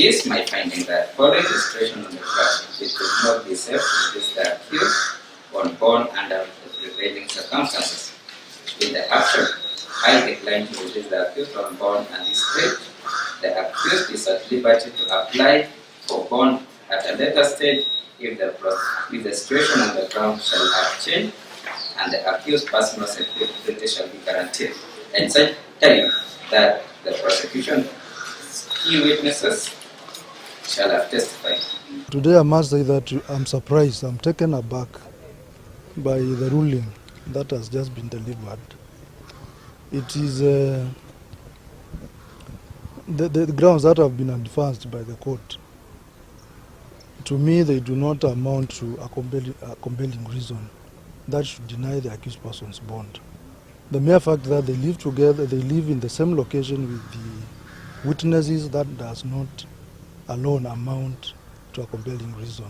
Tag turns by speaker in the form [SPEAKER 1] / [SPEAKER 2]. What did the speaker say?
[SPEAKER 1] is my finding that following the situation on the ground, it would not be safe to release the accused on bond under the prevailing circumstances. In the action, I decline to release the accused on bond at this stage. The accused is at liberty to apply for bond at a later stage if the situation on the ground shall have changed and the accused personal security shall be guaranteed. And such time that the prosecution's key witnesses shall have testified.
[SPEAKER 2] Today I must say that I'm surprised, I'm taken aback by the ruling that has just been delivered. It is the grounds that have been advanced by the court. To me, they do not amount to a compelling reason that should deny the accused person's bond. The mere fact that they live together, they live in the same location with the witnesses, that does not alone amount to a compelling reason.